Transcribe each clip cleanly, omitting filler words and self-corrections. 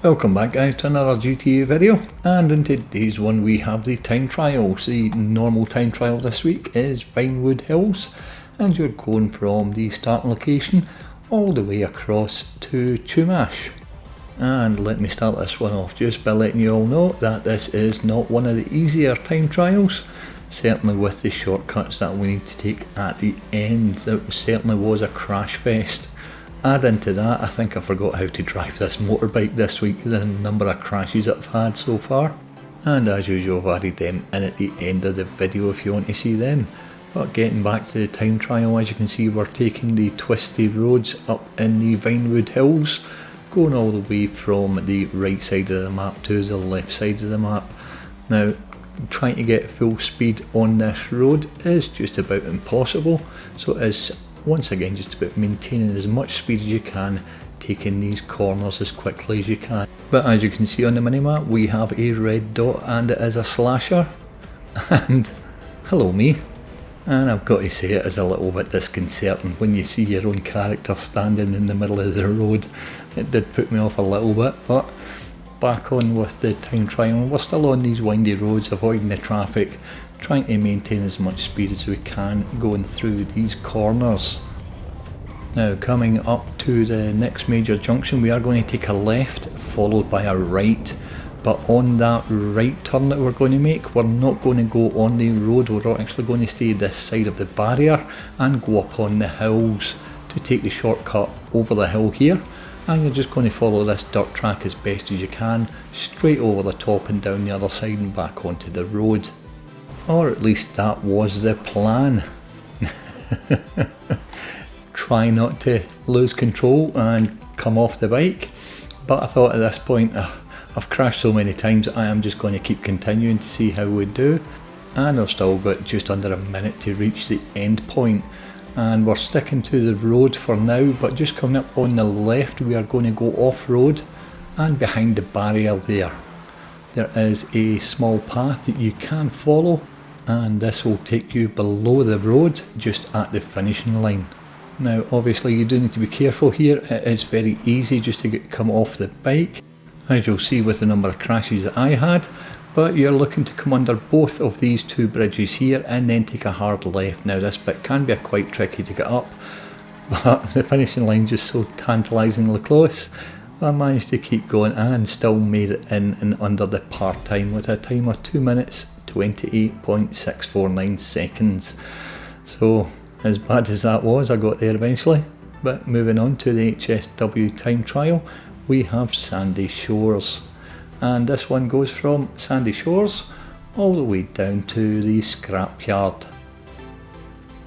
Welcome back guys to another GTA video, and in today's one we have the time trials. The normal time trial this week is Vinewood Hills, and you're going from the starting location all the way across to Chumash. And let me start this one off just by letting you all know that this is not one of the easier time trials, certainly with the shortcuts that we need to take at the end. It certainly was a crash fest. Add into that, I think I forgot how to drive this motorbike this week, the number of crashes that I've had so far. And as usual I've added them in at the end of the video if you want to see them. But getting back to the time trial, as you can see we're taking the twisty roads up in the Vinewood Hills, going all the way from the right side of the map to the left side of the map. Now trying to get full speed on this road is just about impossible, so it is once again just about maintaining as much speed as you can, taking these corners as quickly as you can. But as you can see on the minimap we have a red dot and it is a slasher, and hello me. And I've got to say it is a little bit disconcerting when you see your own character standing in the middle of the road. It did put me off a little bit, but back on with the time trial. We're still on these windy roads, avoiding the traffic, trying to maintain as much speed as we can going through these corners. Now coming up to the next major junction we are going to take a left followed by a right, but on that right turn that we're going to make we're not going to go on the road, we're actually going to stay this side of the barrier and go up on the hills to take the shortcut over the hill here. And you're just going to follow this dirt track as best as you can, straight over the top and down the other side and back onto the road. Or at least that was the plan. Try not to lose control and come off the bike, but I thought at this point I've crashed so many times I am just going to keep continuing to see how we do. And I've still got just under a minute to reach the end point. And we're sticking to the road for now, but just coming up on the left we are going to go off-road, and behind the barrier there is a small path that you can follow, and this will take you below the road just at the finishing line. Now obviously you do need to be careful here, it is very easy just to come off the bike, as you'll see with the number of crashes that I had. But you're looking to come under both of these two bridges here and then take a hard left. Now this bit can be quite tricky to get up, but the finishing line is just so tantalisingly close. I managed to keep going and still made it in under the part time with a time of 2 minutes 28.649 seconds. So as bad as that was, I got there eventually. But moving on to the HSW time trial, we have Sandy Shores. And this one goes from Sandy Shores all the way down to the scrapyard.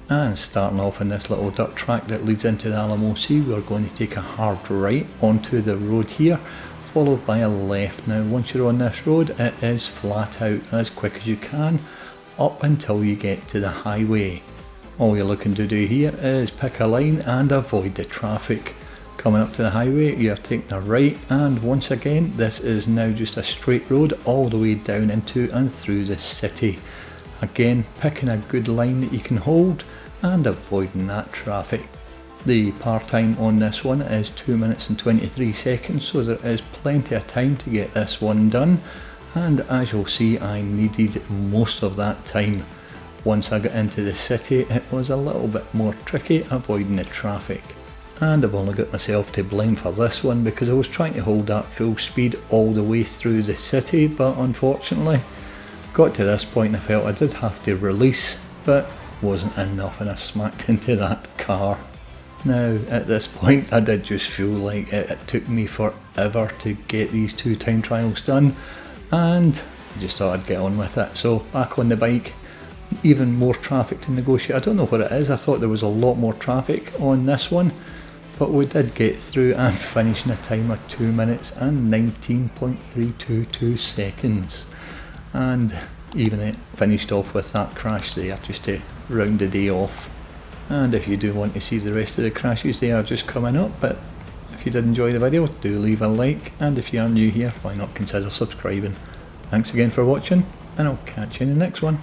And starting off in this little dirt track that leads into the Alamo Sea, we're going to take a hard right onto the road here, followed by a left. Now once you're on this road it is flat out as quick as you can up until you get to the highway. All you're looking to do here is pick a line and avoid the traffic. Coming up to the highway you're taking a right, and once again this is now just a straight road all the way down into and through the city. Again picking a good line that you can hold and avoiding that traffic. The part time on this one is 2 minutes and 23 seconds, so there is plenty of time to get this one done, and as you'll see I needed most of that time. Once I got into the city it was a little bit more tricky avoiding the traffic. And I've only got myself to blame for this one because I was trying to hold that full speed all the way through the city, but unfortunately got to this point and I felt I did have to release, but wasn't enough and I smacked into that car. Now at this point I did just feel like it took me forever to get these two time trials done, and I just thought I'd get on with it. So back on the bike, even more traffic to negotiate. I don't know what it is, I thought there was a lot more traffic on this one, but we did get through and finish in a time of 2 minutes and 19.322 seconds. And even it finished off with that crash there just to round the day off. And if you do want to see the rest of the crashes, they are just coming up. But if you did enjoy the video, do leave a like, and if you are new here, why not consider subscribing. Thanks again for watching, and I'll catch you in the next one.